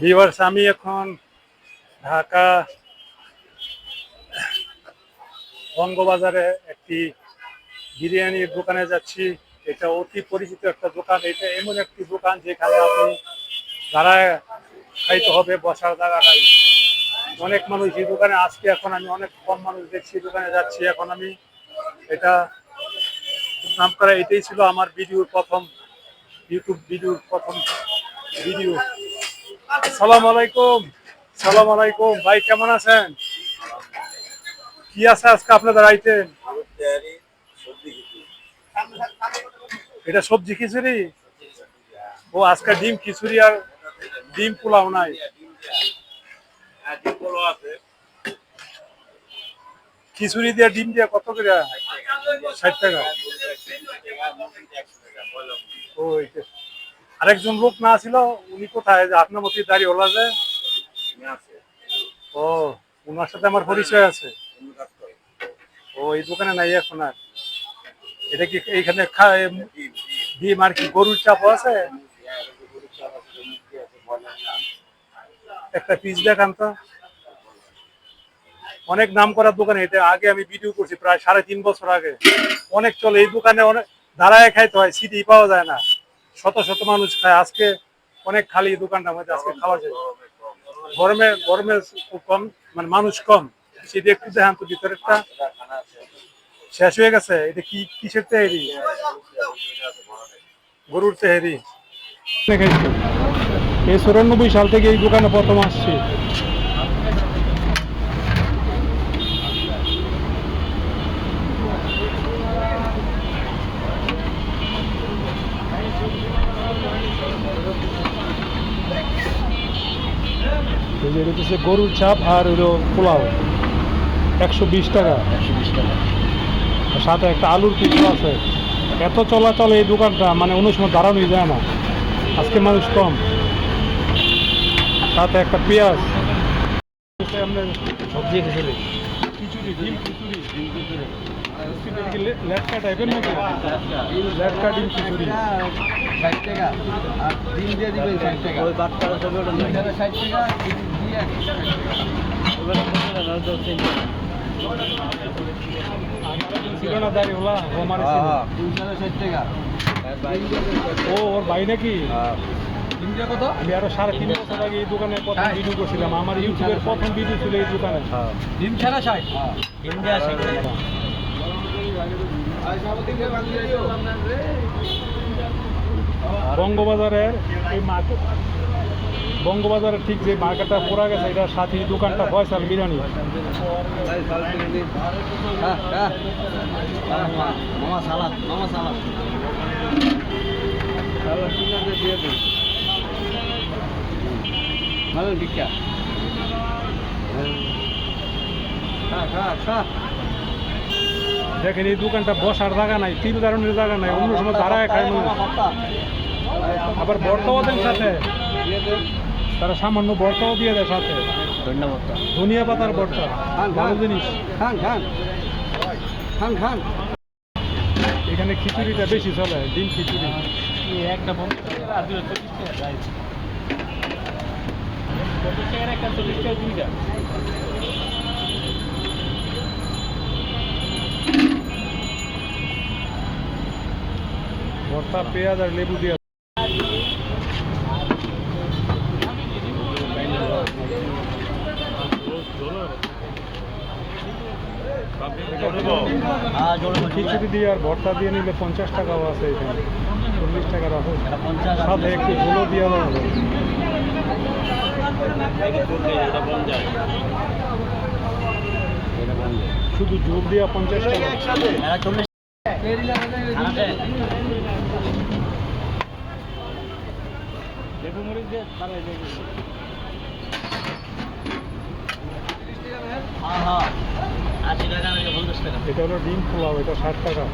Viewers, আমি এখন ঢাকা বঙ্গবাজারে একটি বিরিয়ানির দোকানে যাচ্ছি। এটা অতি পরিচিত একটা দোকান। এটা এমন একটি দোকান যেখানে আপনি দাঁড়ায় খাইতে হবে, বসার জায়গা নাই। অনেক মানুষ এই দোকানে আজকে এখন আমি অনেক কম মানুষ দেখছি দোকানে যাচ্ছি। এখন আমি এটা নাম করা, এটাই ছিল আমার ভিডিওর প্রথম, ইউটিউব ভিডিওর প্রথম ভিডিও। আসসালামু আলাইকুম। সালাম আলাইকুম ভাই, কেমন আছেন? কি আছে আজকে আপনাদের আইটেম? এটা সবজি খিচুড়ি। ও, আজকে ডিম খিচুড়ি আর ডিম পোলাও নাই? খিচুড়ি দিয়ে ডিম দিয়ে কত করে? 60 টাকা। ও, আরেকজন লোক না ছিল, উনি কোথায়? যে আপনার মতো দাঁড়িয়ে ওলা যে? ও, ওনার সাথে আমার পরিচয় আছে। ও, এই দোকানে নাই এখন আর? এটা কি এইখানে ডিম আর কি গরুর চাপও আছে? একটা পিস দেখান তো। অনেক নাম করা দোকান এটা, আগে আমি ভিডিও করছি প্রায় 3.5 বছর আগে। অনেক চলে এই দোকানে, অনেক দাঁড়ায় খাইতে হয়, সিটি পাওয়া যায় না। শত শত মানুষ খায়। আজকে অনেক খালি এই দোকানটার মধ্যে, আজকে খাওয়া যায়। গরমে গরমে খুব কম, মানে মানুষ কম। সিটি একটু দেখান তো, ভিতরেরটা শেষ হয়ে গেছে। এটা কি, কিসের তেহেরি? গরুর তেহেরি। এই 94 সাল থেকে এই দোকানে প্রথম আসছি। এটা হচ্ছে গরুর চাপ আর হলো পোলাও, 120 টাকা। সাথে একটা আলুর পিস আছে। এত চলাচল এই দোকানটা, মানে অন্য সময় দাঁড়ানোই যায় না। আজকে মানুষ কম। সাথে একটা পেঁয়াজ। সবজি খিচুড়ি, খিচুড়ি, ডিম খিচুড়ি, ডিম খিচুড়ি। লেটকা টাইপের নাকি? লেটকা ডিম খিচুড়ি 60 টাকা। আর ডিম দিয়ে দিবেন 60 টাকা। ওই বাট্টার সব ওটা 60 টাকা, ডিম দিয়ে 60 টাকা। ওটা ছিল না দাঁড়িয়ে ওলা, ও আমার 360 টাকা। ও, ওর ভাই নাকি? ডিম দিয়ে কত? আমি আরো 3.5 বছর আগে এই দোকানে প্রথম ভিডিও করছিলাম। আমার ইউটিউবের প্রথম ভিডিও ছিল এই দোকানে। ডিম ছাড়া 60। ডিম দিয়ে 60 টাকা। বঙ্গবাজারের এই মার্কেট, বঙ্গবাজারের ঠিক যে মার্কেটটা পড়া গেছে, এটার সাথে দোকানটা ফয়সাল বিরিয়ানি। মামা সালাদ, মামা সালাদ। সালাদ দিয়ে দিন। ভালো টিকা। দেখেন এই দোকানটা বসার জায়গা নাই, তিল কারণের জায়গা নাই। অন্য সময় দাঁড়ায় খায় মানুষ। আবার ভর্তাও দেন সাথে, তারা সামান্য ভর্তাও দিয়ে দেয় সাথে। ধন্যবাদ। ধনিয়া পাতার ভর্তা, ভালো জিনিস। খান খান খান খান। এখানে খিচুড়িটা বেশি চলে, ডিম খিচুড়ি। একটা দুইটা। ভর্তা, পেঁয়াজ আর লেবু দিয়ে। খিচুড়ি দিয়ে আর ভর্তা দিয়ে নিলে 50 টাকাও আছে এখানে, 40 টাকা রাখো। সাথে একটু ঝোলও দিয়ে দেওয়া হবে। শুধু ঝোল দিয়ে 50 টাকা। লেবু মরিচ দিয়ে বানাই দিয়ে গেছি। এটা হলো ডিম পোলাও, এটা 60 টাকা।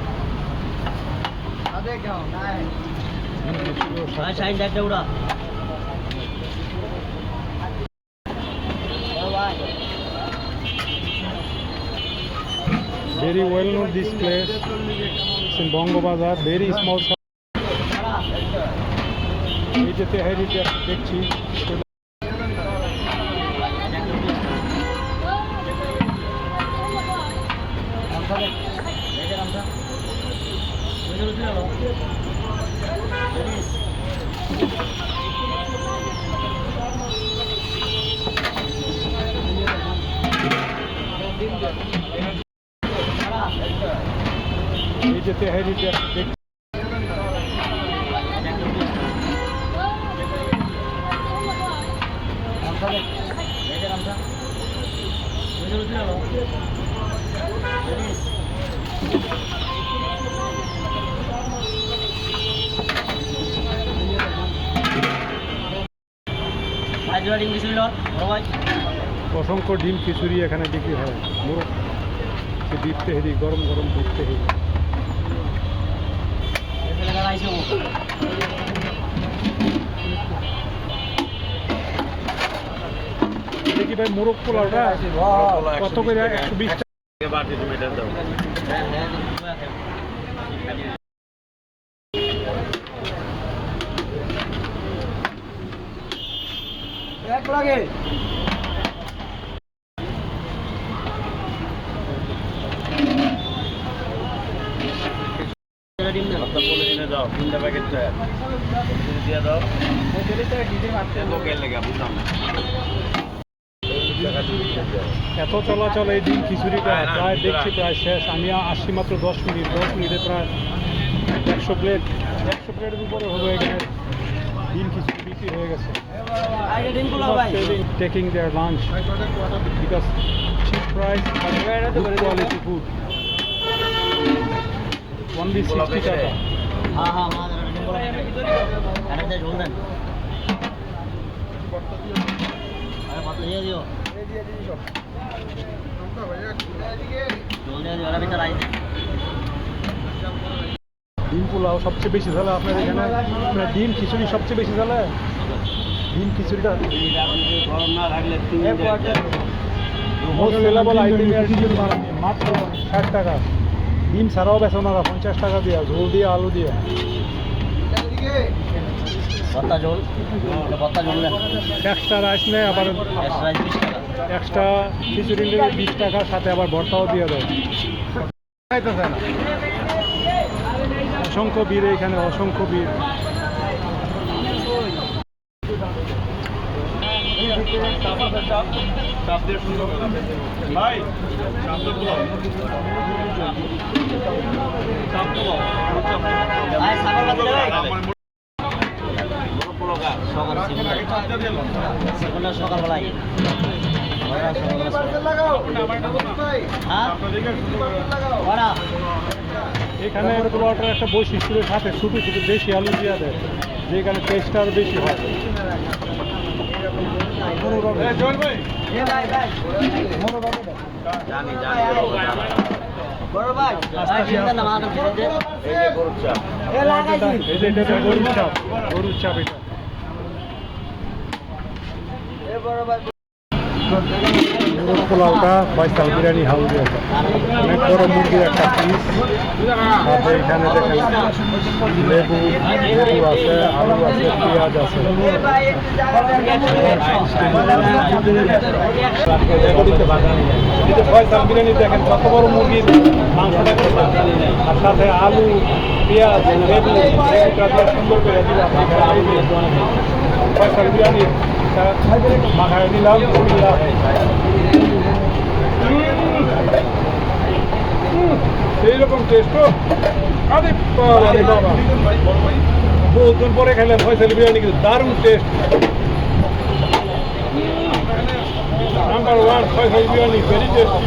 Very well known this place. It's in Bongobazar, very small shop. এই যে তেহারিটা দেখছি, এই যে তেহারিতে অসংখ্য ডিম খিচুড়ি এখানে বিক্রি হয়। মোরগ ডিপ তেহারি, গরম গরম ডিপ তেহারি। দেখি ভাই মোরগ পোলাওটা কত করে? 120 টাকা। এক লাগে এত চলাচল এই ডিম খিচুড়িটা প্রায় দেখছি প্রায় শেষ। আমি আসছি মাত্র 10 মিনিট, 10 মিনিটে প্রায় 100 প্লেটের উপরে হবে এখানে ডিম খিচুড়ি বিক্রি হয়ে গেছে। Taking their lunch because cheap price, good quality food. Only 60 টাকা। ডিম পোলাও সবচেয়ে বেশি চলে আপনার এখানে, মানে ডিম খিচুড়ি সবচেয়ে বেশি চলে। ডিম খিচুড়িটা মোস্ট সেলেবল আইটেম মাত্র 60 টাকা। ডিম ছাড়াও বেছে ওনারা 50 টাকা দিয়ে, ঝোল দিয়ে, আলু দিয়ে। এক্সট্রা রাইস নেয়, আবার এক্সট্রা খিচুড়ি নিলে 20 টাকা, সাথে আবার ভর্তাও দিয়ে দেয়। অসংখ্য ভিড় এখানে, অসংখ্য ভিড়। সকালবেলায় এখানে পোলাওটার একটা বৈশিষ্ট্যের সাথে ছোটো ছোটো দেশি আলু দিয়ে দেয়, যেখানে টেস্ট আরও বেশি হয়। গরুর চাপ এটা। মোরগ পোলাওটা ফয়সাল বিরিয়ানি হাউসে আছে। অনেক বড় মুরগির একটা পিস, সাথে এখানে দেখেন লেবু আছে, আলু আছে, পেঁয়াজ আছে। ফয়সাল বিরিয়ানি দেখেন কত বড় মুরগির মাংসটা, আর সাথে আলু, পেঁয়াজ, লেবু সুন্দর করে দিলাম। ফয়সাল বিরিয়ানি মাখায় দিলাম। এইরকম টেস্ট আরে বাবা, বহুদিন পরে খেলে ফয়সাল বিরিয়ানি, কিন্তু দারুণ test. Number 1 Faisal biryani, very tasty.